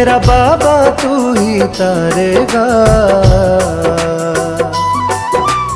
मेरा बाबा तू ही तारेगा।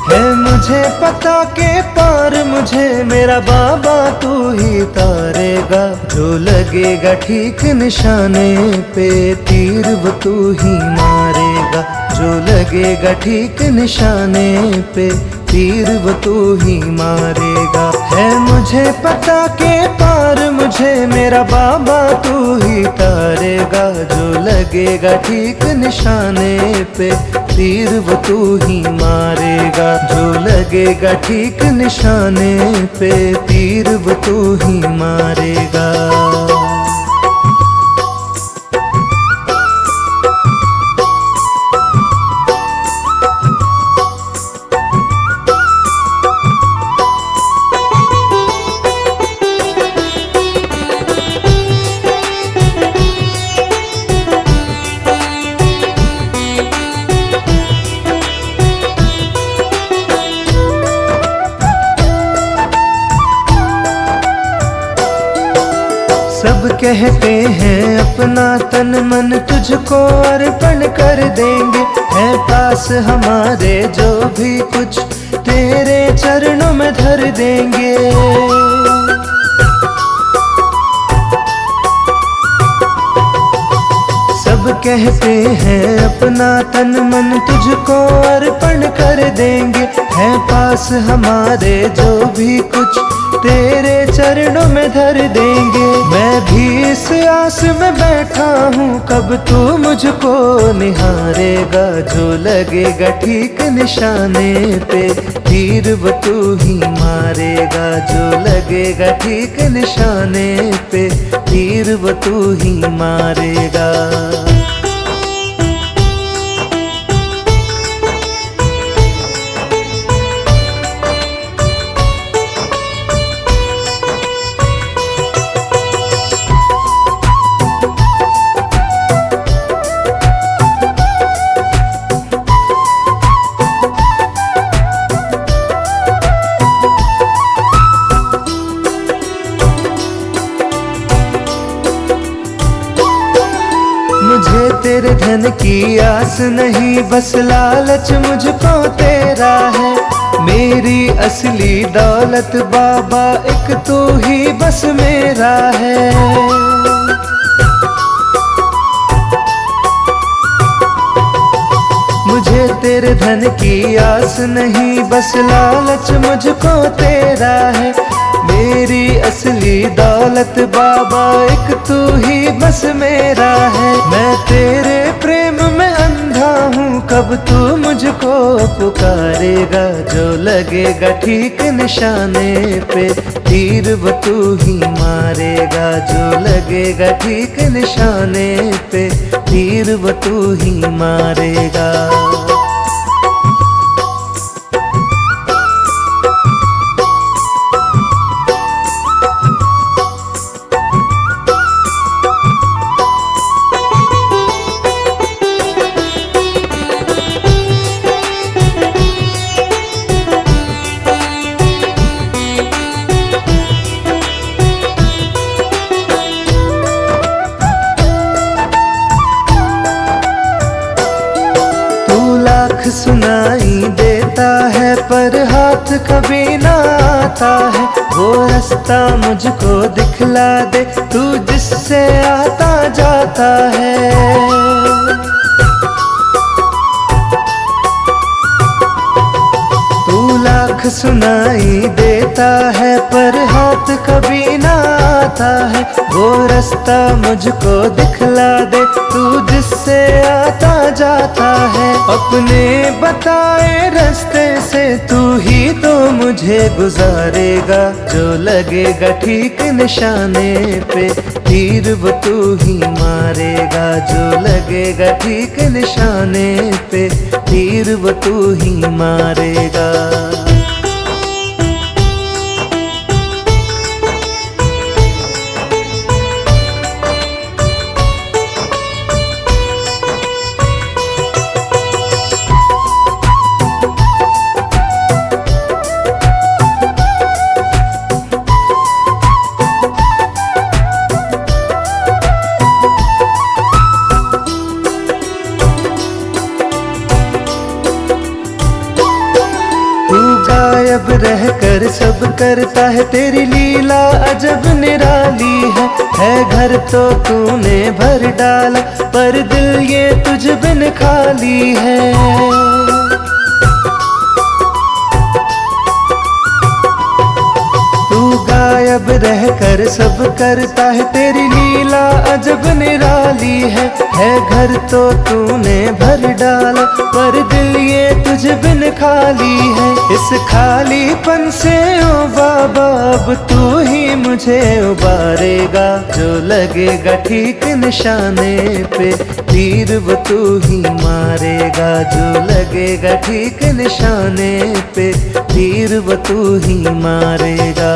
है मुझे पता के पार मुझे मेरा बाबा तू ही तारेगा। जो लगेगा ठीक निशाने पे तीर वो तू ही मारेगा। जो लगेगा ठीक निशाने पे तीर वो तू ही मारेगा। है मुझे पता के पार मुझे मेरा बाबा तू ही तारेगा। जो लगेगा ठीक निशाने पे तीर वो तू ही मारेगा। जो लगेगा ठीक निशाने पे तीर वो तू ही मारेगा। सब कहते हैं अपना तन मन तुझको अर्पण कर देंगे। है पास हमारे जो भी कुछ तेरे चरणों में धर देंगे। सब कहते हैं अपना तन मन तुझको अर्पण कर देंगे। है पास हमारे जो भी कुछ तेरे चरणों में धर देंगे। मैं भी इस आस में बैठा हूँ कब तू मुझको निहारेगा। जो लगेगा ठीक निशाने पे तीर वो तू ही मारेगा। जो लगेगा ठीक निशाने पे तीर वो तू ही मारेगा। मुझे तेरे धन की आस नहीं बस लालच मुझको तेरा है। मेरी असली दौलत बाबा एक तू ही बस मेरा है। मुझे तेरे धन की आस नहीं बस लालच मुझको तेरा है। मेरी असली दौलत बाबा एक तू ही बस मेरा है। मैं तेरे प्रेम में अंधा हूँ कब तू मुझको पुकारेगा। जो लगेगा ठीक निशाने पे तीर वो तू ही मारेगा। जो लगेगा ठीक निशाने पे तीर वो तू ही मारेगा। सुनाई देता है पर हाथ कभी ना आता है। वो रास्ता मुझको दिखला दे तू जिससे आता जाता है। तू लाख सुनाई देता है पर हाथ कभी ना आता है। वो रास्ता मुझको दिखला दे तू जिससे आता जाता है। अपने बताए रास्ते से तू ही तो मुझे गुजारेगा। जो लगेगा ठीक निशाने पे तीर वो तू ही मारेगा। जो लगेगा ठीक निशाने पे तीर वो तू ही मारेगा। कर सब करता है, तेरी लीला अजब निराली है घर तो तूने भर डाला, पर दिल ये तुझ बिन खाली है। गायब रह कर सब करता है, तेरी लीला अजब निराली है घर तो तूने भर डाला, पर दिल ये तुझ बिन खाली है। इस खालीपन से ओ बाबा अब तू ही मुझे उबारेगा, जो लगेगा ठीक निशाने पे तीर वो तू ही मारेगा, जो लगेगा ठीक निशाने पे तीर वो तू ही मारेगा।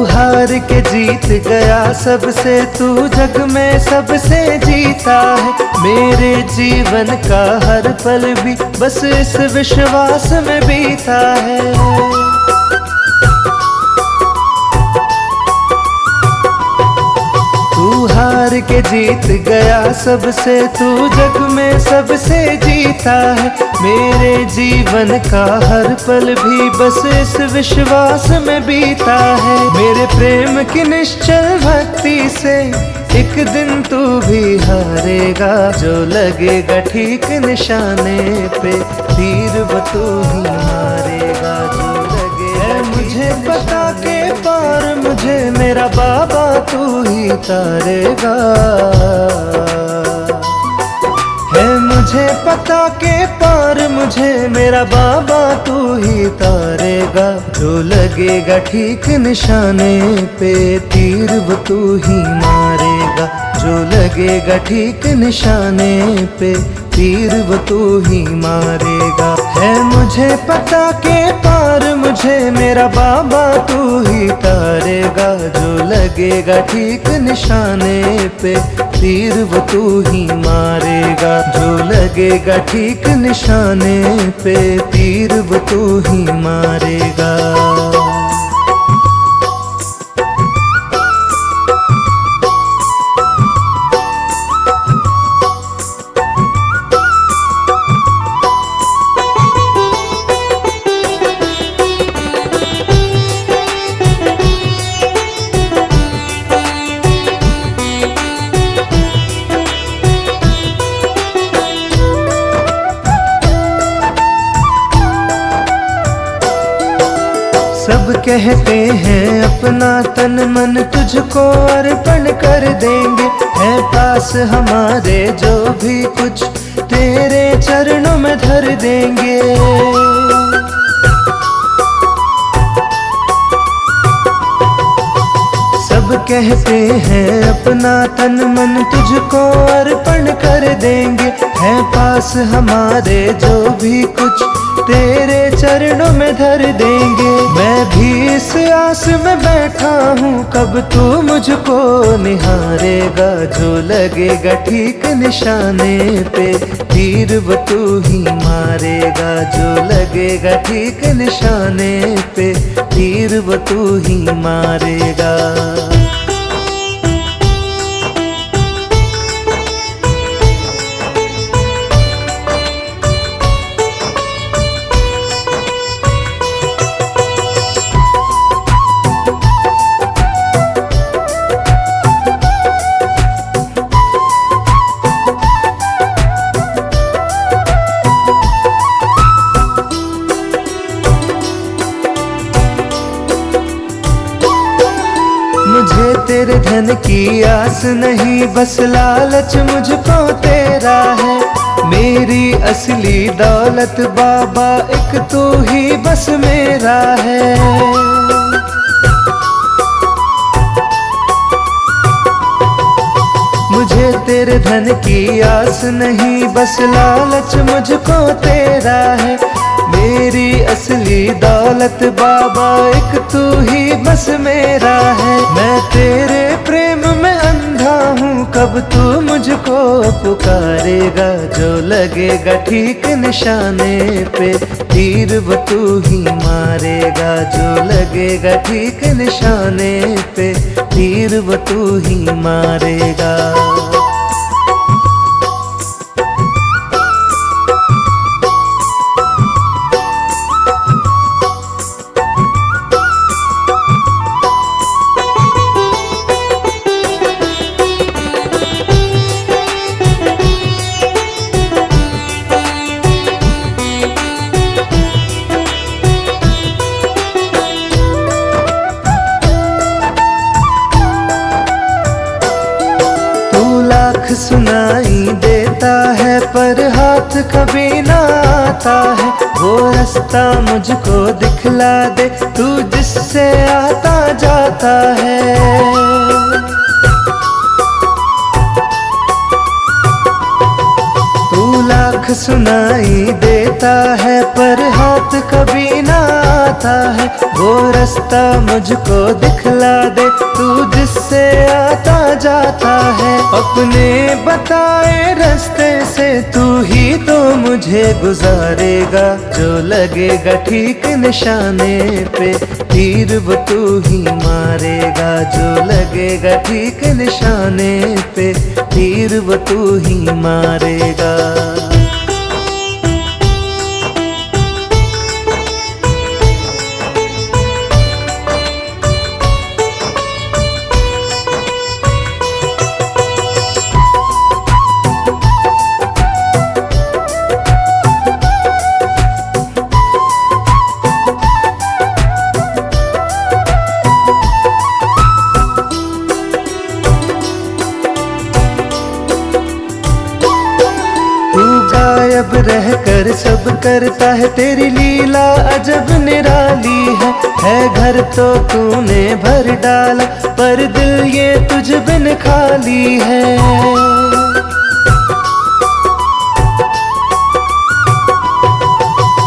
हार के जीत गया सबसे, तू जग में सबसे जीता है, मेरे जीवन का हर पल भी बस इस विश्वास में बीता है। तू हार के जीत गया सबसे, तू जग में सबसे जीता है, मेरे जीवन का हर पल भी बस इस विश्वास में बीता है। मेरे प्रेम की निश्चल भक्ति से एक दिन तू भी हारेगा, जो लगेगा ठीक निशाने पे तीर वो तू ही मारेगा, जो लगेगा मुझे पता के पार मुझे मेरा बाबा तू ही तारेगा। है मुझे पता के पार मुझे मेरा बाबा तू ही तारेगा, जो लगेगा ठीक निशाने पे तीर वो तू ही मारेगा, जो लगेगा ठीक निशाने पे तीर वो तू ही मारेगा। है मुझे पता के पार मुझे मेरा बाबा तू ही तारेगा, जो लगेगा ठीक निशाने पे तीर वो तू ही मारेगा, जो लगेगा ठीक निशाने पे तीर वो तू ही मारेगा। सब कहते हैं अपना तन मन तुझको अर्पण कर देंगे, है पास हमारे जो भी कुछ तेरे चरणों में धर देंगे। सब कहते हैं अपना तन मन तुझको अर्पण कर देंगे, है पास हमारे जो भी कुछ तेरे चरणों में धर देंगे। मैं भी इस आस में बैठा हूँ कब तू मुझको निहारेगा, जो लगेगा ठीक निशाने पे तीर वो तू ही मारेगा, जो लगेगा ठीक निशाने पे तीर वो तू ही मारेगा। मुझे तेरे धन की आस नहीं, बस लालच मुझको तेरा है, मेरी असली दौलत बाबा एक तू ही बस मेरा है। मुझे तेरे धन की आस नहीं, बस लालच मुझको तेरा है, मेरी असली दौलत बाबा एक तू ही बस मेरा है। मैं तेरे प्रेम में अंधा हूँ, कब तू मुझको पुकारेगा। जो लगेगा ठीक निशाने पे तीर वो तू ही मारेगा। जो लगेगा ठीक निशाने पे तीर वो तू ही मारेगा। लाख सुनाई देता है पर हाथ कभी ना आता है। वो रास्ता मुझको दिखला दे तू जिससे आता जाता है। तू लाख सुनाई देता है पर हाथ कभी ना आता है। वो रास्ता मुझको दिखला दे तू जिससे आता जाता है। अपने बताए रास्ते से तू ही तो मुझे गुजारेगा। जो लगेगा ठीक निशाने पे तीर वो तू ही मारेगा। जो लगेगा ठीक निशाने पे तीर वो तू ही मारेगा। गायब रह कर सब करता है, तेरी लीला अजब निराली है घर तो तूने भर डाला पर दिल ये तुझ बिन खाली है।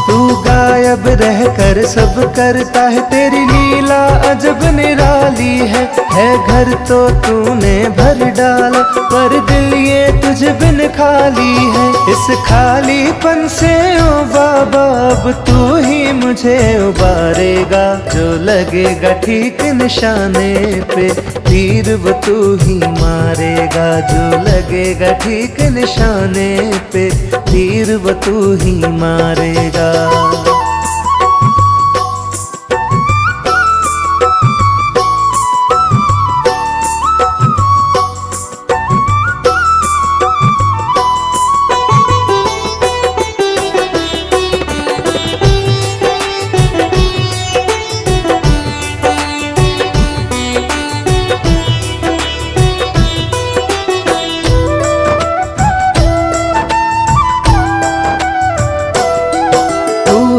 तू गायब रह कर सब करता है, तेरी लीला अजब निराली है घर तो तूने भर डाला पर दिल ये तुझ बिन खाली है। इस खालीपन से ओ बाबा अब तू ही मुझे उबारेगा। जो लगेगा ठीक निशाने पे तीर वो तू ही मारेगा। जो लगेगा ठीक निशाने पे तीर वो तू ही मारेगा।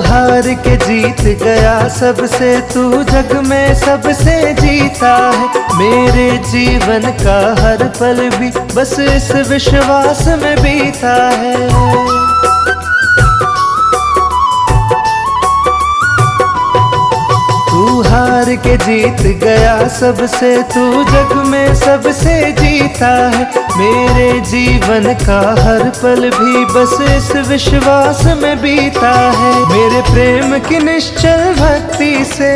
हार के जीत गया सबसे तू जग में सबसे जीता है। मेरे जीवन का हर पल भी बस इस विश्वास में बीता है। तू हार के जीत गया सबसे तू जग में सबसे जीता है। मेरे जीवन का हर पल भी बस इस विश्वास में बीता है। मेरे प्रेम की निश्चल भक्ति से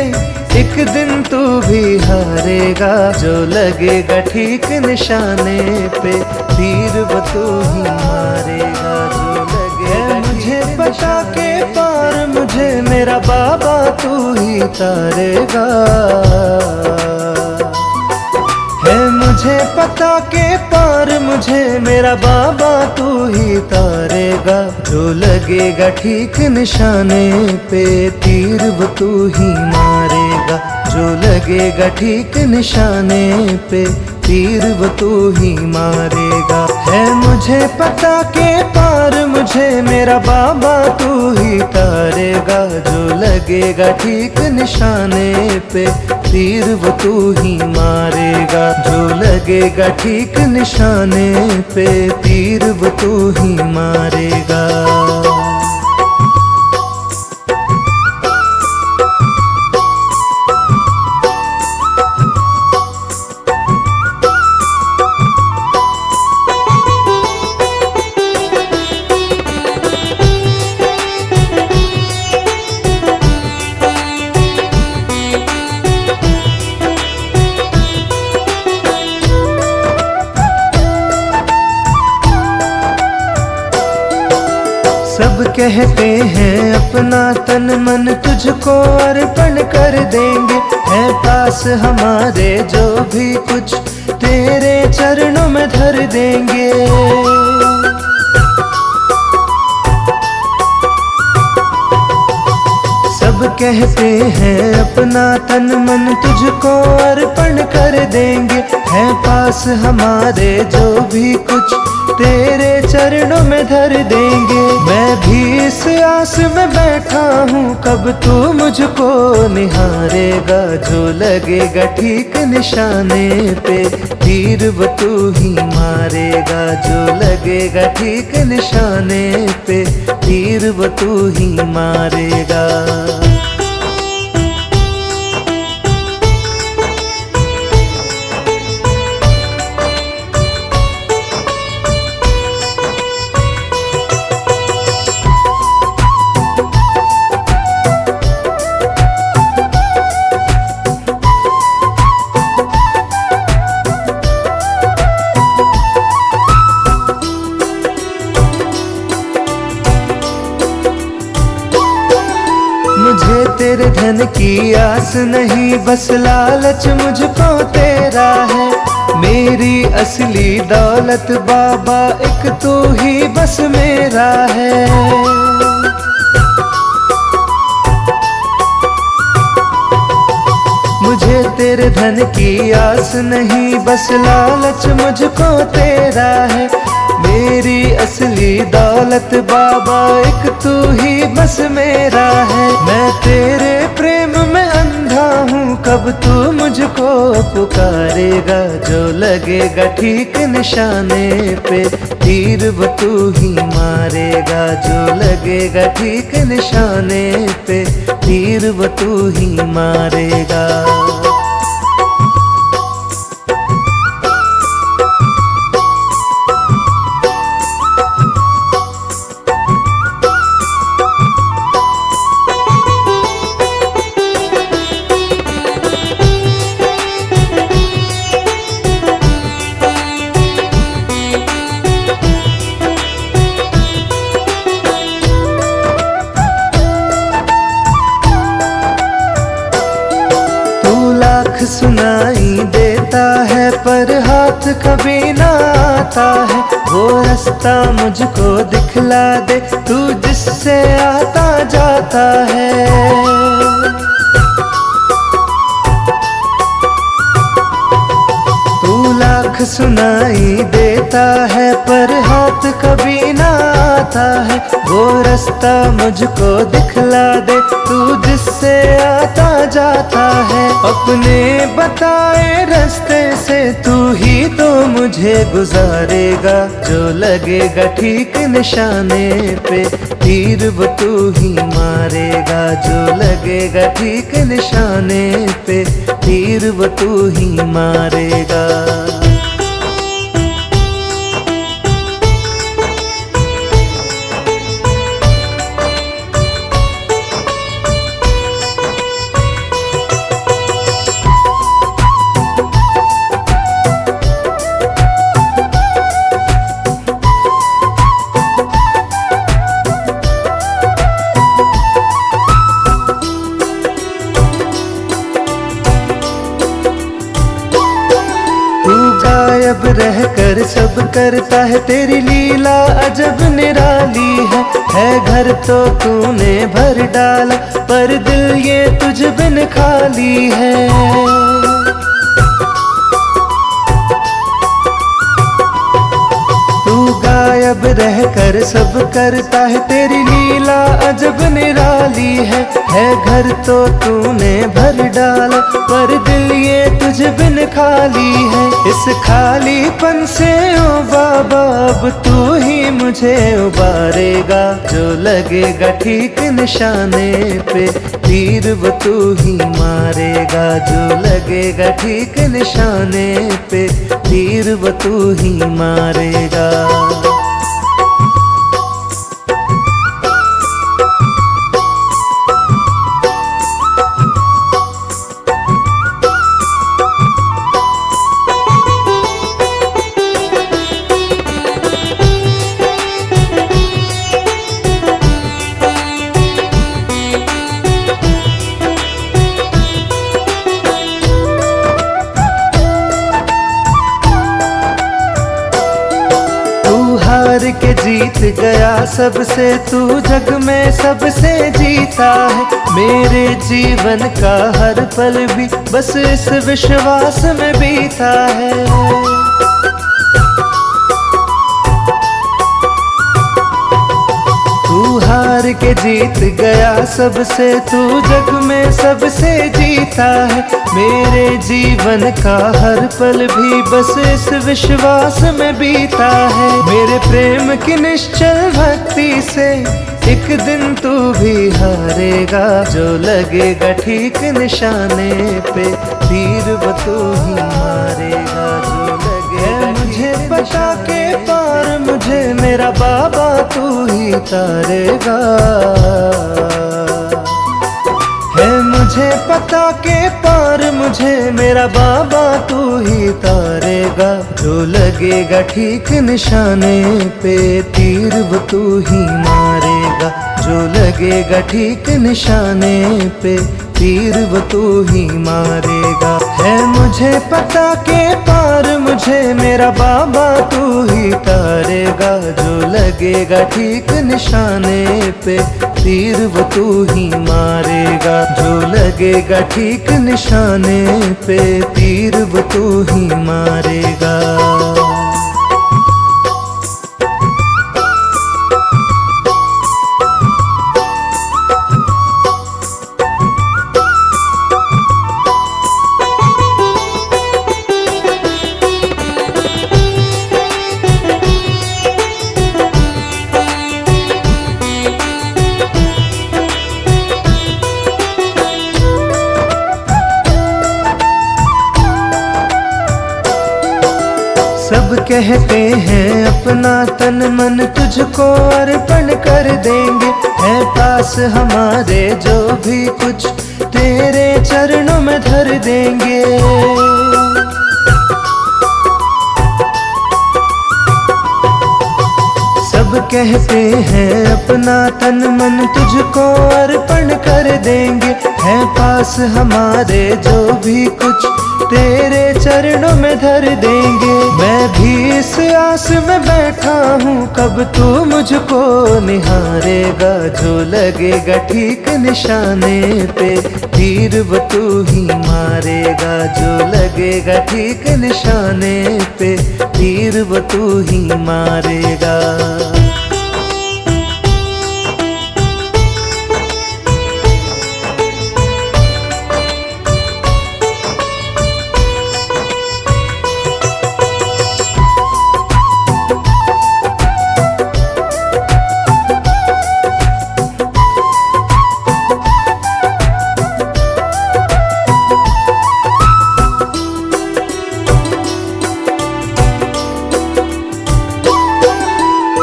एक दिन तू भी हारेगा। जो लगेगा ठीक निशाने पे तीर वो तू ही मारेगा। जो लगेगा मुझे बता के पार मुझे मेरा बाबा तू ही तारेगा। है मुझे पता के पार मुझे मेरा बाबा तू ही तारेगा। जो लगेगा ठीक निशाने पे तीर वो तू ही मारेगा। जो लगेगा ठीक निशाने पे तीर वो तू ही मारेगा। है मुझे पता के पार मुझे मेरा बाबा तू ही तारेगा। जो लगेगा ठीक निशाने पे तीर वो तू ही मारेगा। जो लगेगा ठीक निशाने पे तीर वो तू ही मारेगा। कहते हैं अपना तन मन तुझको अर्पण कर देंगे, है पास हमारे जो भी कुछ तेरे चरणों में धर देंगे। सब कहते हैं अपना तन मन तुझको अर्पण कर देंगे, है पास हमारे जो भी कुछ तेरे चरणों में धर देंगे। मैं भी इस आस में बैठा हूँ कब तू मुझको निहारेगा, जो लगेगा ठीक निशाने पे तीर वो तू ही मारेगा, जो लगेगा ठीक निशाने पे तीर वो तू ही मारेगा। मुझे तेरे धन की आस नहीं, बस लालच मुझको तेरा है। मेरी असली दौलत बाबा एक तू ही बस मेरा है। मुझे तेरे धन की आस नहीं, बस लालच मुझको तेरा है। मेरी असली दौलत बाबा एक तू ही बस मेरा है। मैं तेरे प्रेम में अंधा हूँ कब तू मुझको पुकारेगा, जो लगेगा ठीक निशाने पे तीर वो तू ही मारेगा, जो लगेगा ठीक निशाने पे तीर वो तू ही मारेगा। सुनाई देता है पर हाथ कभी ना आता है, वो रास्ता मुझको दिखला दे तू जिससे आता जाता है। तू लाख सुनाई देता है पर हाथ कभी ना आता है, वो रास्ता मुझको दिखला दे तू जिससे आता जाता है। अपने बताए रास्ते से तू ही तो मुझे गुजारेगा, जो लगेगा ठीक निशाने पे तीर वो तू ही मारेगा, जो लगेगा ठीक निशाने पे तीर वो तू ही मारेगा। गायब रहकर सब करता है, तेरी लीला अजब निराली है घर तो तूने भर डाला पर दिल ये तुझ बिन खाली है। गायब रहकर सब करता है, तेरी लीला अजब निराली है घर तो तूने भर डाला पर दिल ये तुझ बिन खाली है। इस खालीपन से ओ बाबा अब तू ही मुझे उबारेगा, जो लगेगा ठीक निशाने पे तीर वो तू ही मारेगा, जो लगेगा ठीक निशाने पे तीर वो तू ही मारेगा। के जीत गया सबसे, तू जग में सबसे जीता है। मेरे जीवन का हर पल भी बस इस विश्वास में बीता है। तू हार के जीत गया सबसे, तू जग में सबसे जीता है। मेरे जीवन का हर पल भी बस इस विश्वास में बीता है। मेरे प्रेम की निश्चल भक्ति से एक दिन तू भी हारेगा। जो लगेगा ठीक निशाने पे, तीर वो तू ही मारेगा। जो लगेगा मुझे पता के पार, मुझे मेरा बाबा तू ही तारेगा। है मुझे पता के पार, मुझे मेरा बाबा तू ही तारेगा। जो लगेगा ठीक निशाने पे, तीर वो तू ही मारेगा। जो लगेगा ठीक निशाने पे, तीर वो तू ही मारेगा। है मुझे पता के पार, मुझे मेरा बाबा तू ही तारेगा। जो लगेगा ठीक निशाने पे, तीर वो तू ही मारेगा। जो लगेगा ठीक निशाने पे, तीर वो तू ही मारेगा। सब कहते हैं अपना तन मन तुझको अर्पण कर देंगे। है पास हमारे जो भी कुछ, तेरे चरणों में धर देंगे। सब कहते हैं अपना तन मन तुझको अर्पण कर देंगे। है पास हमारे जो भी कुछ, तेरे चरणों में धर देंगे। मैं भी इस आस में बैठा हूँ, कब तू मुझको निहारेगा। जो लगेगा ठीक निशाने पे, तीर वो तू ही मारेगा। जो लगेगा ठीक निशाने पे, तीर वो तू ही मारेगा।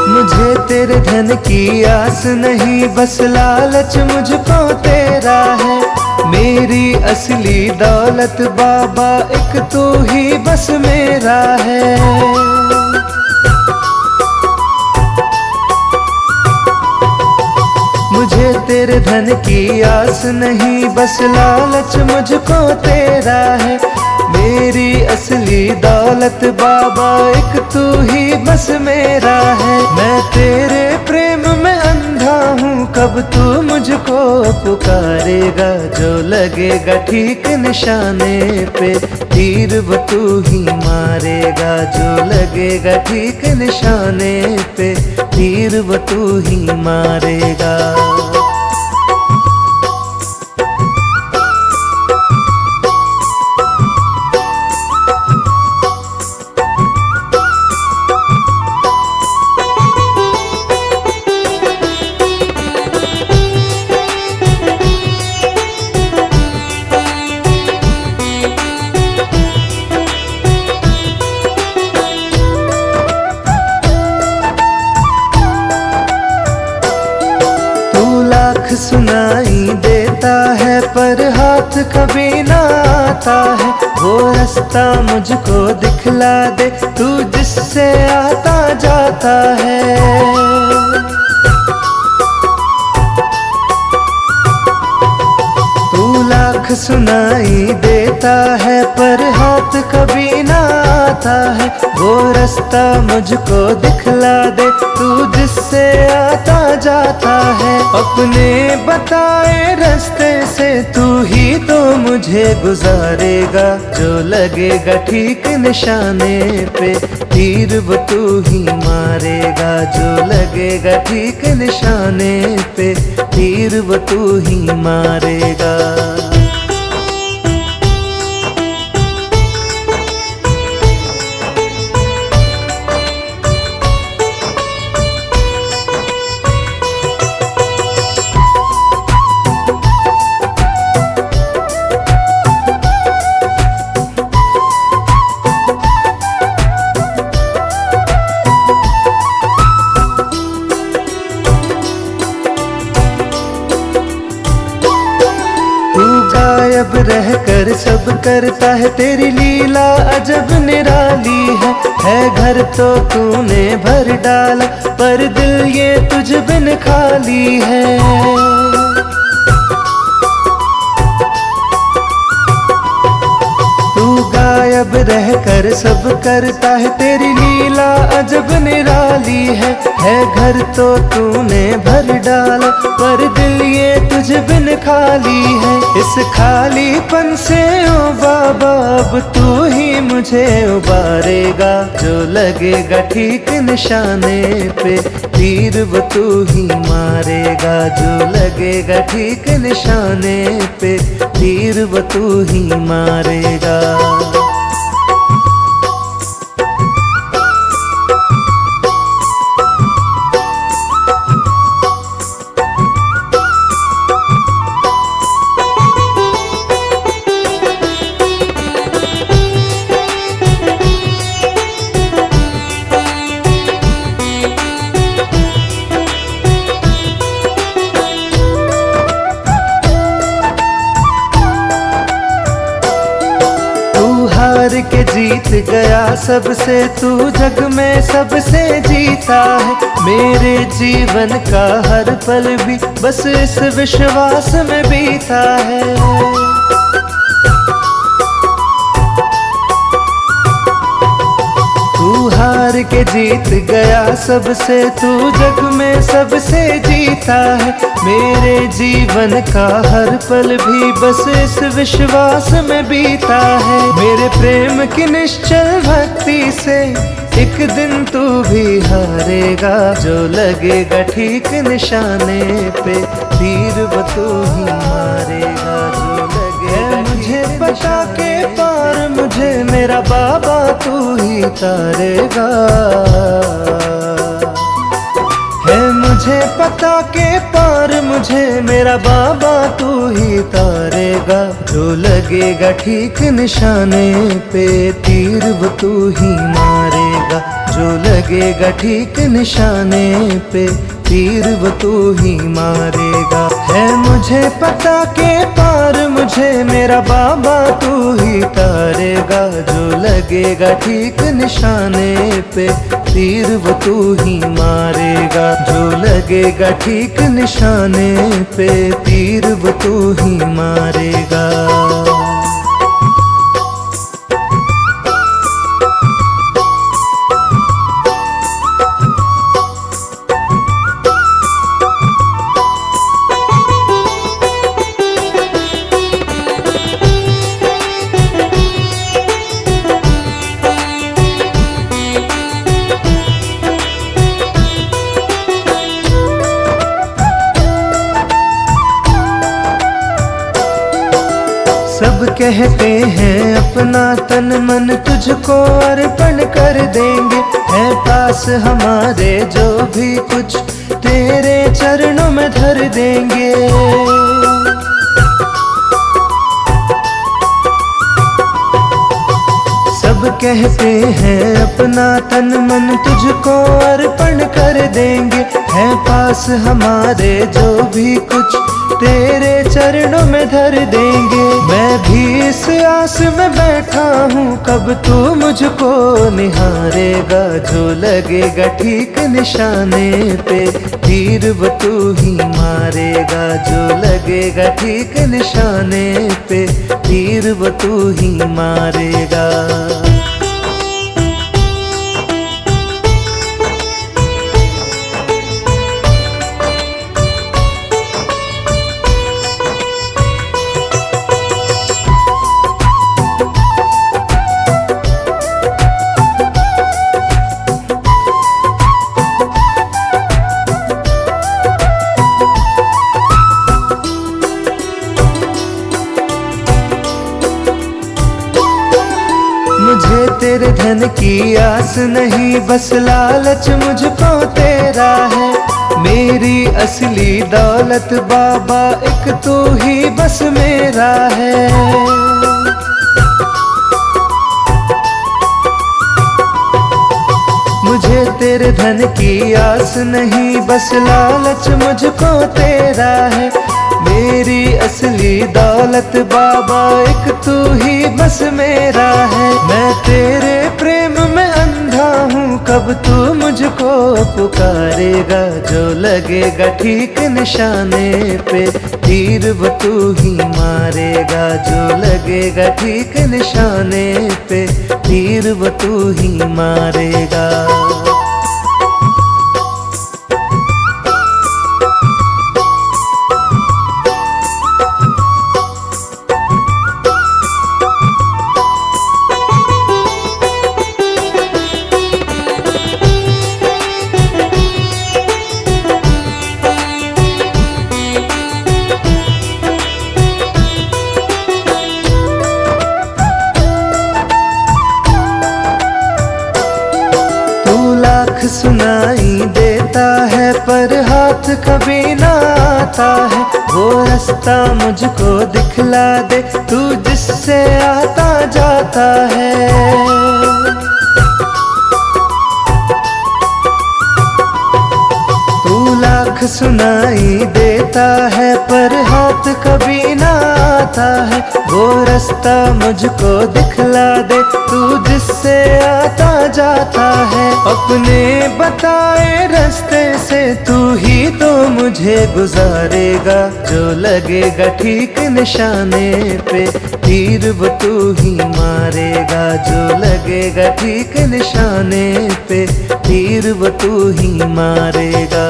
मुझे तेरे धन की आस नहीं, बस लालच मुझको तेरा है। मेरी असली दौलत बाबा एक तू ही बस मेरा है। मुझे तेरे धन की आस नहीं, बस लालच मुझको तेरा है। मेरी असली दौलत बाबा एक तू ही बस मेरा है। मैं तेरे प्रेम में अंधा हूँ, कब तू मुझको पुकारेगा। जो लगेगा ठीक निशाने पे, तीर वो तू ही मारेगा। जो लगेगा ठीक निशाने पे, तीर वो तू ही मारेगा। सुनाई देता है पर हाथ कभी ना आता है। वो रास्ता मुझको दिखला दे, तू जिससे आता जाता है। तू लाख सुनाई देता है पर हाथ कभी ना आता आता है वो रास्ता मुझको दिखला दे, तू जिससे आता जाता है। अपने बताए रास्ते से तू ही तो मुझे गुजारेगा, जो लगेगा ठीक निशाने पे तीर वो तू ही मारेगा, जो लगेगा ठीक निशाने पे तीर वो तू ही मारेगा। गायब रहकर सब करता है, तेरी लीला अजब निराली है घर तो तूने भर डाला, पर दिल ये तुझ बिन खाली है। गायब रहकर सब करता है, तेरी लीला अजब निराली है घर तो तूने भर डाला, पर दिल ये तुझ बिन खाली है। इस खालीपन से ओ बाबा अब तू ही मुझे उबारेगा, जो लगेगा ठीक निशाने पे तीर वो तू ही मारेगा, जो लगेगा ठीक निशाने पे तीर वो तू ही मारेगा। हार के जीत गया सबसे, तू जग में सबसे जीता है। मेरे जीवन का हर पल भी बस इस विश्वास में बीता है। तू हार के जीत गया सबसे, तू जग में सबसे जीता है। मेरे जीवन का हर पल भी बस इस विश्वास में बीता है। मेरे प्रेम की निश्चल भक्ति से एक दिन तू भी हारेगा, जो लगेगा ठीक निशाने पे तीर वो तू ही मारेगा, जो लगेगा मुझे पता के पार मुझे मेरा बाबा तू ही तारेगा। है मुझे पता के पार मुझे मेरा बाबा तू ही तारेगा, जो लगेगा ठीक निशाने पे तीर वो तू ही मारेगा, जो लगेगा ठीक निशाने पे तीर वो तू ही मारेगा। है मुझे पता के पार मुझे मेरा बाबा तू ही तारेगा, जो लगेगा ठीक निशाने पे तीर वो तू ही मारेगा, जो लगेगा ठीक निशाने पे तीर वो तू ही मारेगा। सब कहते हैं अपना तन मन तुझको अर्पण कर देंगे, है पास हमारे जो भी कुछ तेरे चरणों में धर देंगे। सब कहते हैं अपना तन मन तुझको अर्पण कर देंगे, है पास हमारे जो भी कुछ तेरे चरणों में धर देंगे। मैं भी इस आस में बैठा हूँ कब तू मुझको निहारेगा, जो लगेगा ठीक निशाने पे तीर वो तू ही मारेगा, जो लगेगा ठीक निशाने पे तीर वो तू ही मारेगा। मुझे तेरे धन की आस नहीं, बस लालच मुझको तेरा है। मेरी असली दौलत बाबा एक तू ही बस मेरा है। मुझे तेरे धन की आस नहीं, बस लालच मुझको तेरा है। मेरी असली दौलत बाबा एक तू ही बस मेरा है। मैं तेरे प्रेम में अंधा हूँ, कब तू मुझको पुकारेगा। जो लगेगा ठीक निशाने पे, तीर वो तू ही मारेगा। जो लगेगा ठीक निशाने पे, तीर वो तू ही मारेगा। सुनाई देता है पर हाथ कभी ना आता है। वो रास्ता मुझको दिखला दे तू, जिससे आता जाता है। तू लाख सुनाई देता है पर हाथ कभी ना आता है। वो रास्ता मुझको दिखला दे तू, जिससे आता जाता है। अपने बताए रास्ते से तू ही तो मुझे गुजारेगा। जो लगेगा ठीक निशाने पे, तीर वो तू ही मारेगा। जो लगेगा ठीक निशाने पे, तीर वो तू ही मारेगा।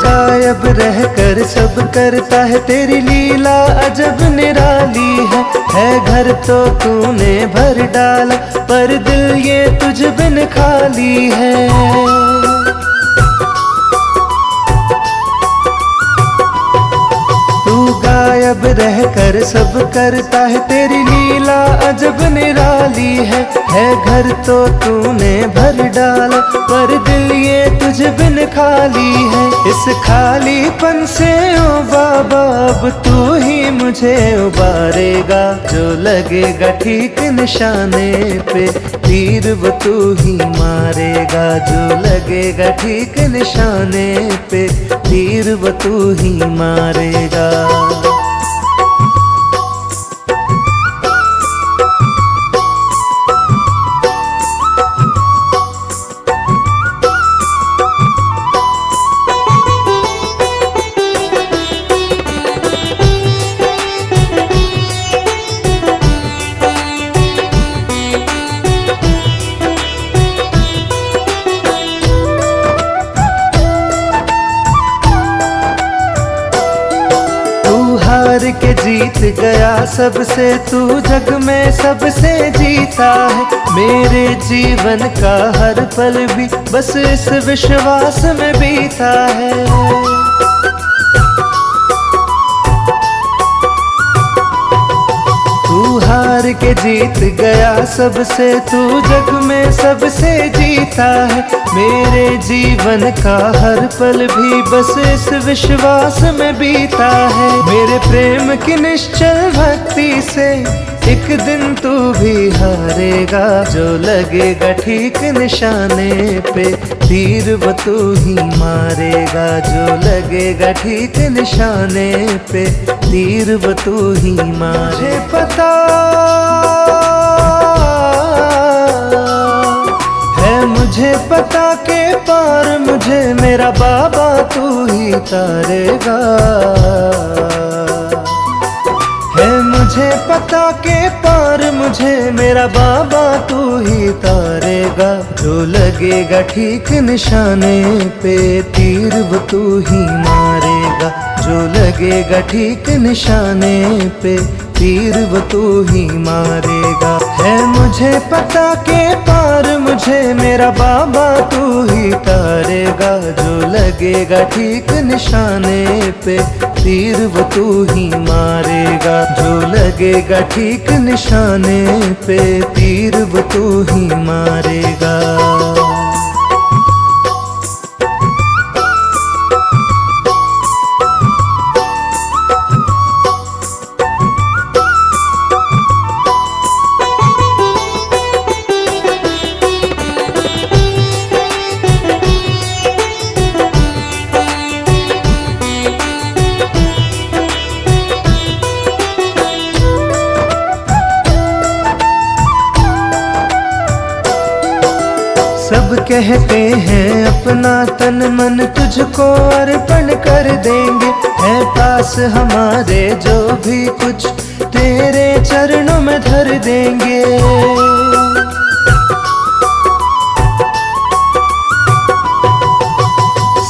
गायब रहकर सब करता है, तेरी लीला अजब निराली है। घर तो तूने भर डाला, पर दिल ये तुझ बिन खाली है। गायब रहकर सब करता है, तेरी लीला अजब निराली है। घर तो तूने भर डाला, पर दिल ये तुझ बिन खाली है। इस खालीपन से ओ बाबा अब तू ही मुझे उबारेगा। जो लगेगा ठीक निशाने पे, तीर वो तू ही मारेगा। जो लगेगा ठीक निशाने पे, तीर वो तू ही मारेगा। हार के जीत गया सबसे, तू जग में सबसे जीता है। मेरे जीवन का हर पल भी बस इस विश्वास में बीता है। तू हार के जीत गया सबसे, तू जग में सबसे जीता है। मेरे जीवन का हर पल भी बस इस विश्वास में बीता है। मेरे प्रेम की निश्चल भक्ति से एक दिन तू भी हारेगा। जो लगेगा ठीक निशाने पे, तीर वो तू ही मारेगा। जो लगेगा ठीक निशाने पे, तीर वो तू ही मारे। पता है मुझे पता के पार मुझे मेरा बाबा तू ही तारेगा। है मुझे पता के पार मुझे मेरा बाबा तू ही तारेगा। जो लगेगा ठीक निशाने पे तीर वो तू ही मारेगा। जो लगेगा ठीक निशाने पे तीर वो तू ही मारेगा। है मुझे पता के पार मुझे मेरा बाबा तू ही तारेगा। जो लगेगा ठीक निशाने पे तीर वो तू ही मारेगा। जो लगेगा ठीक निशाने पे तीर वो तू ही मारेगा। सब कहते हैं अपना तन मन तुझको अर्पण कर देंगे। है पास हमारे जो भी कुछ तेरे चरणों में धर देंगे।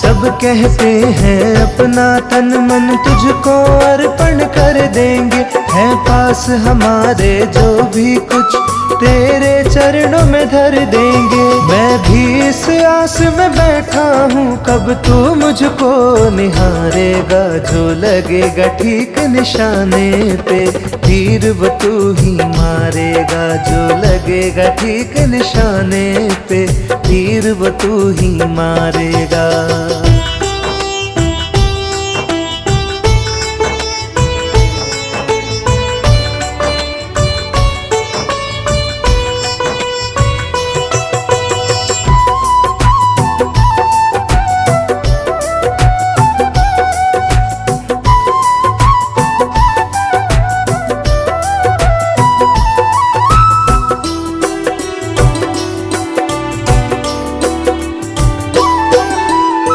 सब कहते हैं अपना तन मन तुझको अर्पण कर देंगे। है पास हमारे जो भी कुछ तेरे चरणों में धर देंगे। मैं भी इस आस में बैठा हूँ कब तू मुझको निहारेगा। जो लगेगा ठीक निशाने पे तीर वो तू ही मारेगा। जो लगेगा ठीक निशाने पे तीर वो तू ही मारेगा।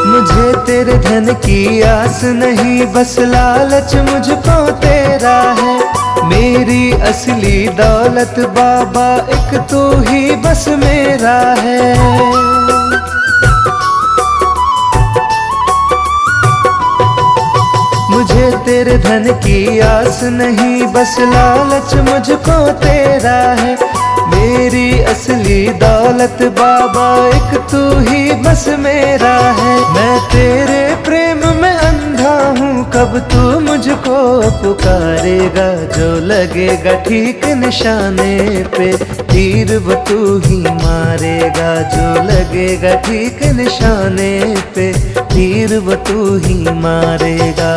मुझे तेरे धन की आस नहीं बस लालच मुझको तेरा है। मेरी असली दौलत बाबा एक तू ही बस मेरा है। मुझे तेरे धन की आस नहीं बस लालच मुझको तेरा है। मेरी असली दौलत बाबा एक तू ही बस मेरा है। मैं तेरे प्रेम में अंधा हूँ कब तू मुझको पुकारेगा। जो लगेगा ठीक निशाने पे तीर वो तू ही मारेगा। जो लगेगा ठीक निशाने पे तीर वो तू ही मारेगा।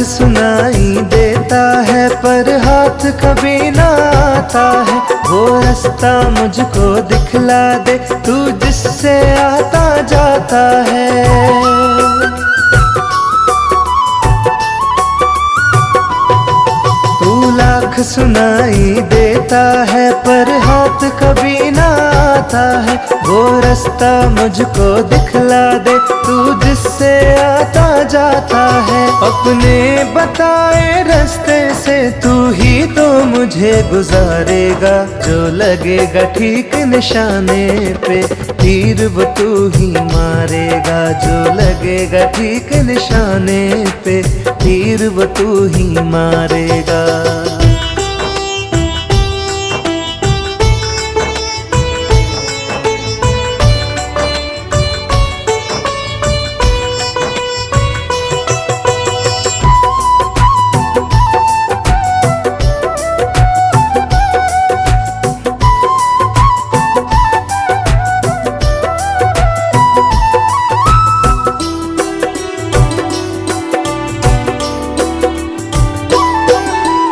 सुनाई देता है पर हाथ कभी ना आता है। वो रास्ता मुझको दिखला दे तू जिससे आता जाता है। तू लाख सुनाई देता है पर हाथ कभी ना आता है। वो रास्ता मुझको दिखला दे तू जिससे आता जाता है। अपने बताए रास्ते से तू ही तो मुझे गुजारेगा। जो लगेगा ठीक निशाने पे तीर वो तू ही मारेगा। जो लगेगा ठीक निशाने पे तीर वो तू ही मारेगा।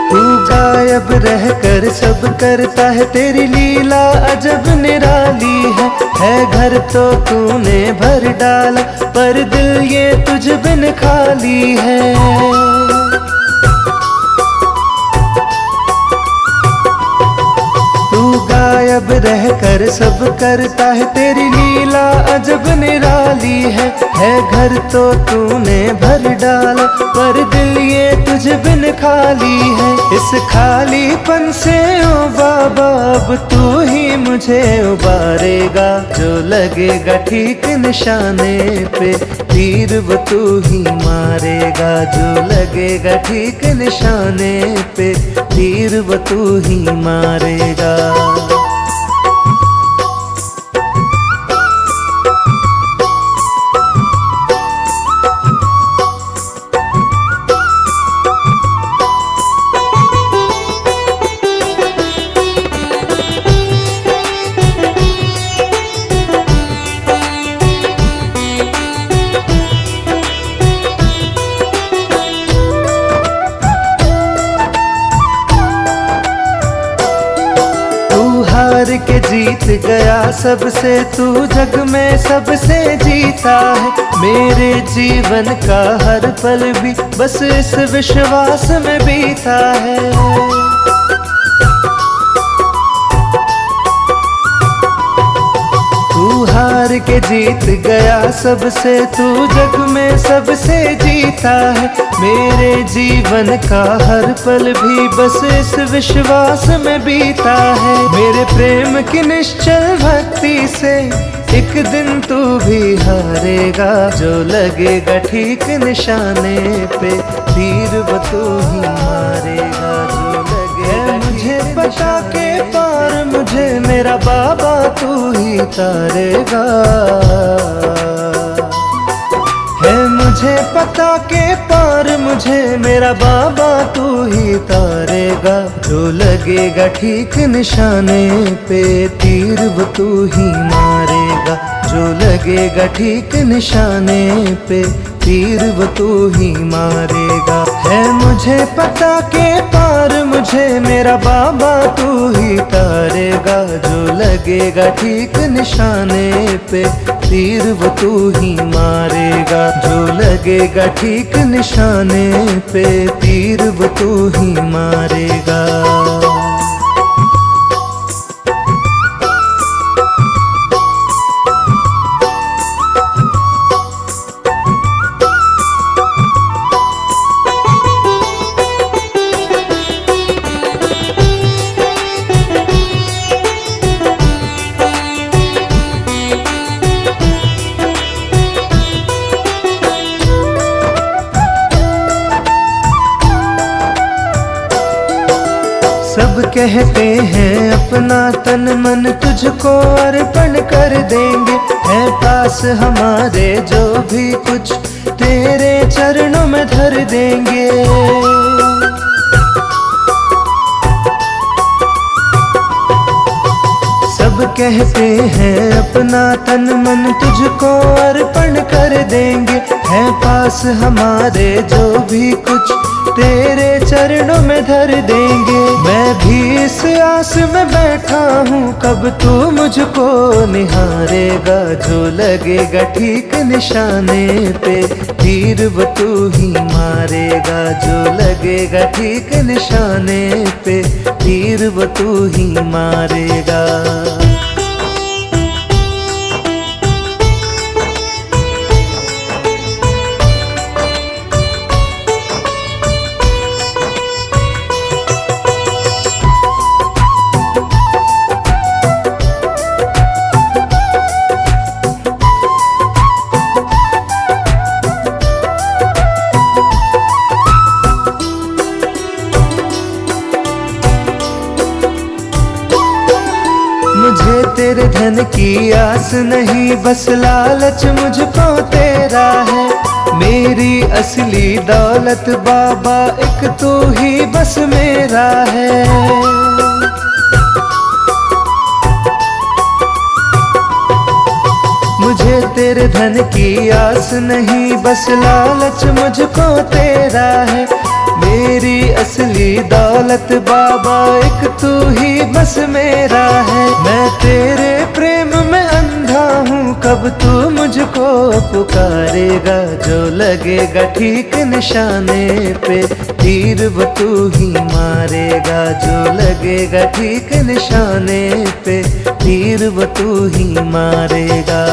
तू रहकर सब करता है, तेरी लीला अजब निराली है घर तो तूने भर डाला, पर दिल ये तुझ बिन खाली है। गायब रहकर सब करता है, तेरी लीला अजब निराली है घर तो तूने भर डाला, पर दिल ये तुझ बिन खाली है। इस खालीपन से ओ बाबा अब तू ही मुझे उबारेगा, जो लगेगा ठीक निशाने पे तीर वो तू ही मारेगा, जो लगेगा ठीक निशाने पे तीर वो तू ही मारेगा। हार के जीत गया सबसे, तू जग में सबसे जीता है, मेरे जीवन का हर पल भी बस इस विश्वास में बीता है। हार के जीत गया सबसे, तू जग में सबसे जीता है, मेरे जीवन का हर पल भी बस इस विश्वास में बीता है। मेरे प्रेम की निश्चल भक्ति से एक दिन तू भी हारेगा, जो लगेगा ठीक निशाने पे तीर वो तू ही मारेगा, जो लगेगा मुझे बता के पार मुझे मेरा बाबा तू ही तारेगा। है मुझे पता के पार मुझे मेरा बाबा तू ही तारेगा, जो लगेगा ठीक निशाने पे तीर वो तू ही मारेगा, जो लगेगा ठीक निशाने पे तीर वो तू ही मारेगा। है मुझे पता के पार मुझे मेरा बाबा तू ही तारेगा, जो लगेगा ठीक निशाने पे तीर वो तू ही मारेगा, जो लगेगा ठीक निशाने पे तीर वो तू ही मारेगा। सब कहते हैं अपना तन मन तुझको अर्पण कर देंगे, है पास हमारे जो भी कुछ तेरे चरणों में धर देंगे। सब कहते हैं अपना तन मन तुझको अर्पण कर देंगे, है पास हमारे जो भी कुछ तेरे चरणों में धर देंगे। मैं भी इस आस में बैठा हूँ कब तू मुझको निहारेगा, जो लगेगा ठीक निशाने पे तीर वो तू ही मारेगा, जो लगेगा ठीक निशाने पे तीर वो तू ही मारेगा। मुझे तेरे धन की आस नहीं, बस लालच मुझको तेरा है, मेरी असली दौलत बाबा एक तू ही बस मेरा है। मुझे तेरे धन की आस नहीं, बस लालच मुझको तेरा है, मेरी असली दौलत बाबा एक तू ही बस मेरा है। मैं तेरे प्रेम में अंधा हूँ, कब तू मुझको पुकारेगा। जो लगेगा ठीक निशाने पे तीर वो तू ही मारेगा। जो लगेगा ठीक निशाने पे तीर वो तू ही मारेगा।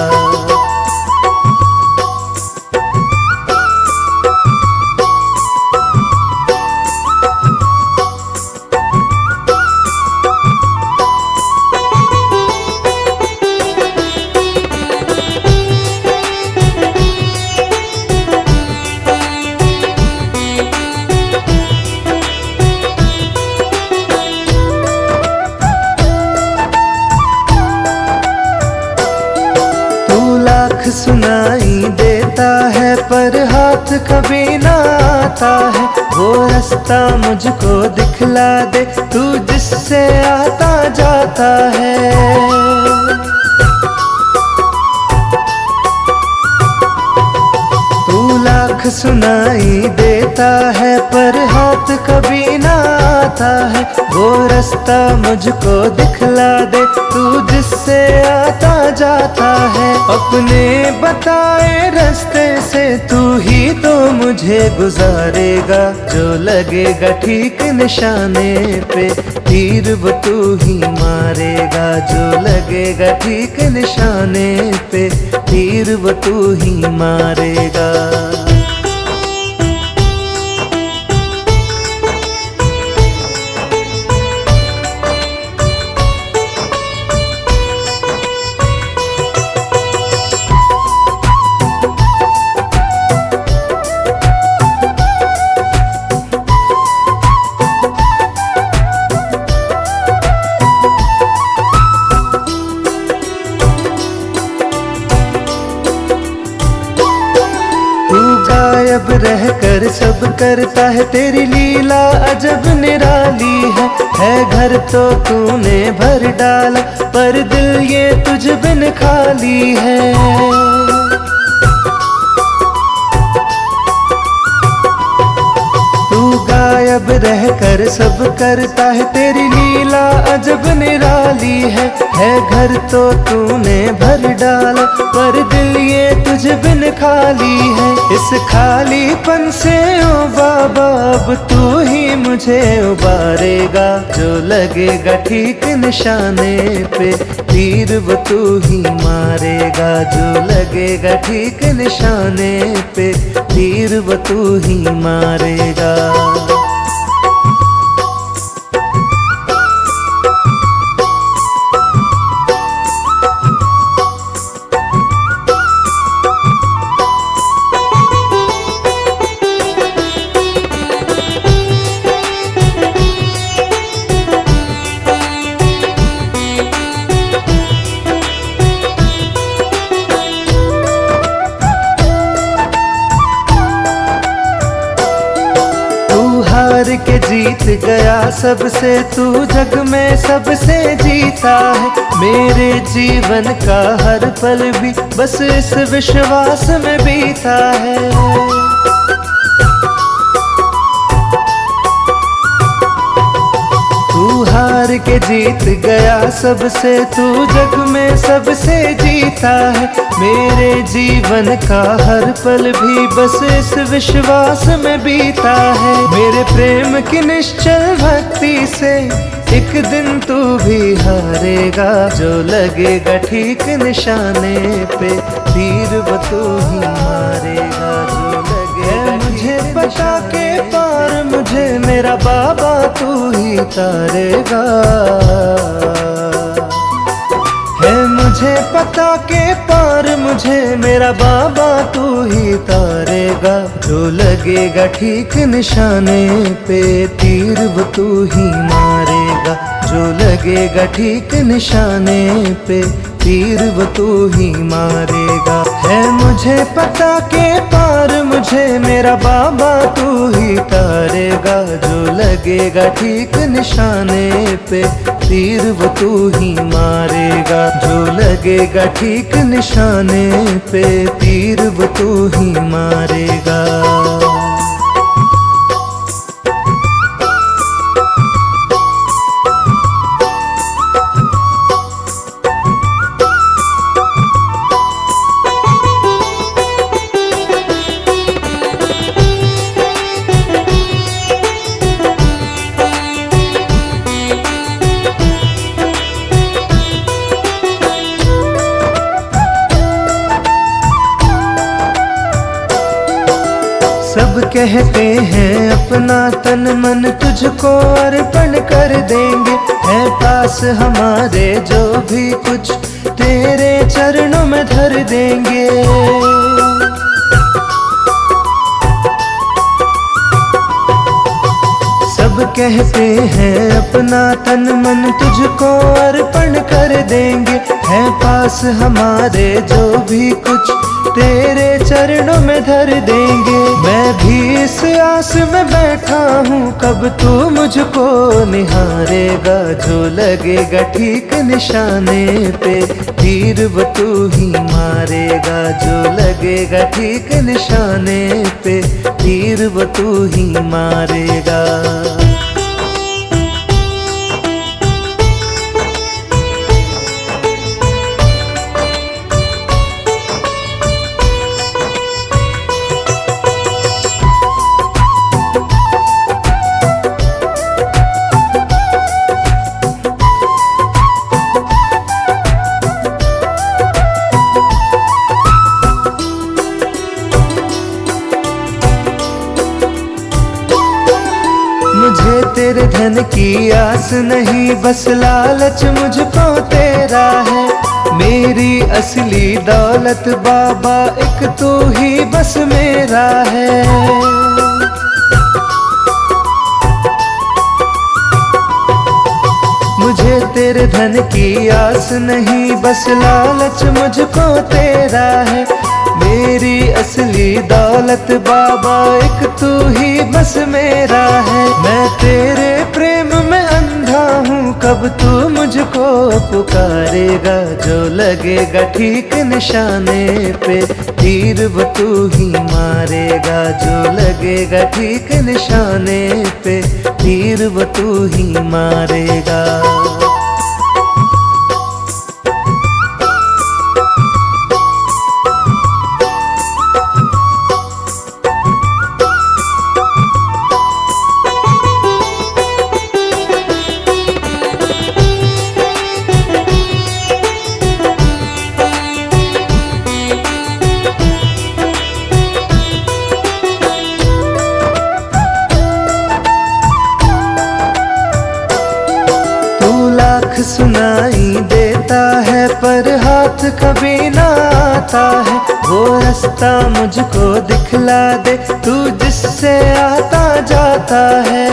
सुनाई देता है पर हाथ कभी ना आता है। वो रास्ता मुझको दिखला दे तू जिससे आता जाता है। लाख सुनाई देता है पर हाथ कभी ना आता है। वो रास्ता मुझको दिखला दे तू जिससे आता जाता है। अपने बताए रास्ते से तू ही तो मुझे गुजारेगा। जो लगेगा ठीक निशाने पे तीर वो तू ही मारेगा। जो लगेगा ठीक निशाने पे तीर वो तू ही मारेगा। गायब रह कर सब करता है, तेरी लीला अजब निराली है घर तो तूने भर डाला पर दिल ये तुझ बिन खाली है। गायब रह कर सब करता है, तेरी लीला अजब निराली है घर तो तूने भर डाला पर दिल ये तुझ बिन खाली है। इस खालीपन से ओ बाबा अब तू ही मुझे उबारेगा। जो लगेगा ठीक निशाने पे तीर वो तू ही मारेगा। जो लगेगा ठीक निशाने पे तीर वो तू ही मारेगा। हार के जीत गया सबसे तू जग में सबसे जीता है। मेरे जीवन का हर पल भी बस इस विश्वास में बीता है। तू हार के जीत गया सबसे तू जग में सबसे जीता है। मेरे जीवन का हर पल भी बस इस विश्वास में बीता है। मेरे प्रेम की निश्चल भक्ति से एक दिन तू भी हारेगा। जो लगेगा ठीक निशाने पे तीर वो तू ही मारेगा। जो लगेगा मुझे बता के पार मुझे मेरा बाबा तू ही तारेगा। है मुझे पता के पार मुझे मेरा बाबा तू ही तारेगा। जो लगेगा ठीक निशाने पे तीर वो तू ही मारेगा। जो लगेगा ठीक निशाने पे तीर वो तू ही मारेगा। है मुझे पता के पार मुझे मेरा बाबा तू ही तारेगा। जो लगेगा ठीक निशाने पे तीर वो तू ही मारेगा। जो लगेगा ठीक निशाने पे तीर वो तू ही मारेगा। कहते हैं अपना तन मन तुझको अर्पण कर देंगे, है पास हमारे जो भी कुछ तेरे चरणों में धर देंगे। सब कहते हैं अपना तन मन तुझको अर्पण कर देंगे, है पास हमारे जो भी कुछ तेरे चरणों में धर देंगे। मैं भी इस आस में बैठा हूँ कब तू मुझको निहारेगा, जो लगेगा ठीक निशाने पे तीर वो तू ही मारेगा, जो लगेगा ठीक निशाने पे तीर वो तू ही मारेगा। मुझे तेरे धन की आस नहीं, बस लालच मुझको तेरा है। मेरी असली दौलत बाबा एक तू ही बस मेरा है। मुझे तेरे धन की आस नहीं, बस लालच मुझको तेरा है। मेरी असली दौलत बाबा एक तू ही बस मेरा है। मैं तेरे प्रेम में अंधा हूँ कब तू मुझको पुकारेगा, जो लगेगा ठीक निशाने पे तीर वो तू ही मारेगा, जो लगेगा ठीक निशाने पे तीर वो तू ही मारेगा। सुनाई देता है पर हाथ कभी ना आता है, वो रास्ता मुझको दिखला दे तू जिससे आता जाता है।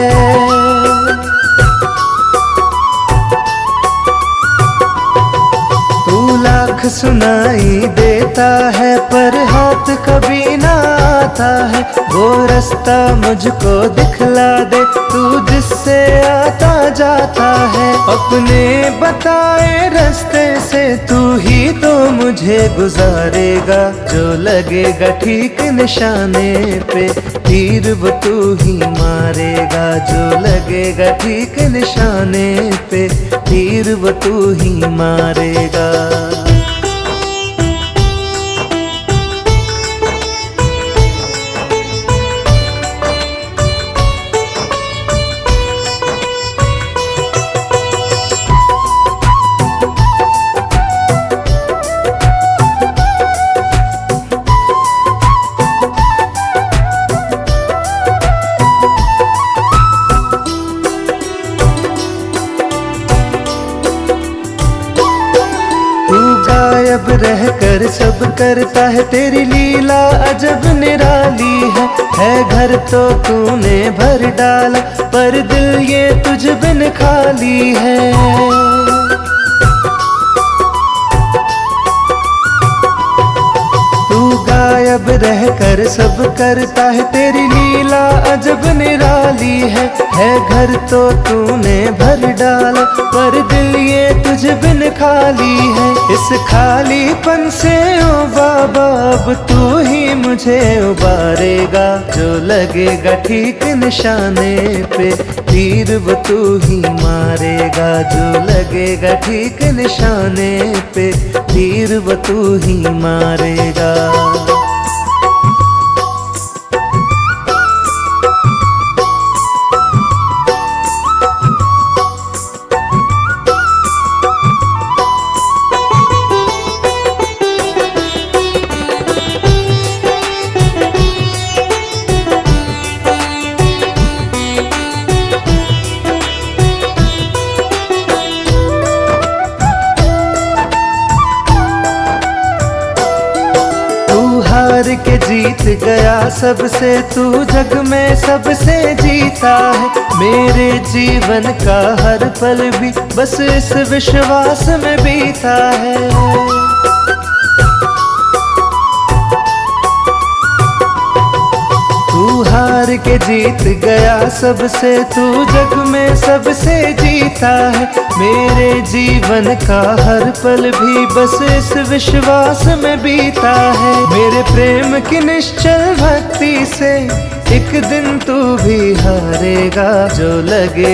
तू लाख सुनाई देता है पर हाथ कभी ना आता है, वो रास्ता मुझको दिखला दे तू जिससे आता जाता है। अपने बताए रास्ते से तू ही तो मुझे गुजारेगा, जो लगेगा ठीक निशाने पे तीर वो तू ही मारेगा, जो लगेगा ठीक निशाने पे तीर वो तू ही मारेगा। गायब रहकर सब करता है, तेरी लीला अजब निराली है घर तो तूने भर डाला पर दिल ये तुझ बिन खाली है। गायब रहकर सब करता है, तेरी लीला अजब निराली है घर तो तूने भर डाला पर दिल ये तुझ बिन खाली है। इस खालीपन से ओ बाबा अब तू ही मुझे उबारेगा, जो लगेगा ठीक निशाने पे तीर वो तू ही मारेगा, जो लगेगा ठीक निशाने पे तीर वो तू ही मारेगा। के जीत गया सबसे, तू जग में सबसे जीता है। मेरे जीवन का हर पल भी बस इस विश्वास में बीता है। तू हार के जीत गया सबसे, तू जग में सबसे जीता है। मेरे जीवन का हर पल भी बस इस विश्वास में बीता है। मेरे प्रेम की निश्चल भक्ति से एक दिन तू भी हारेगा, जो लगे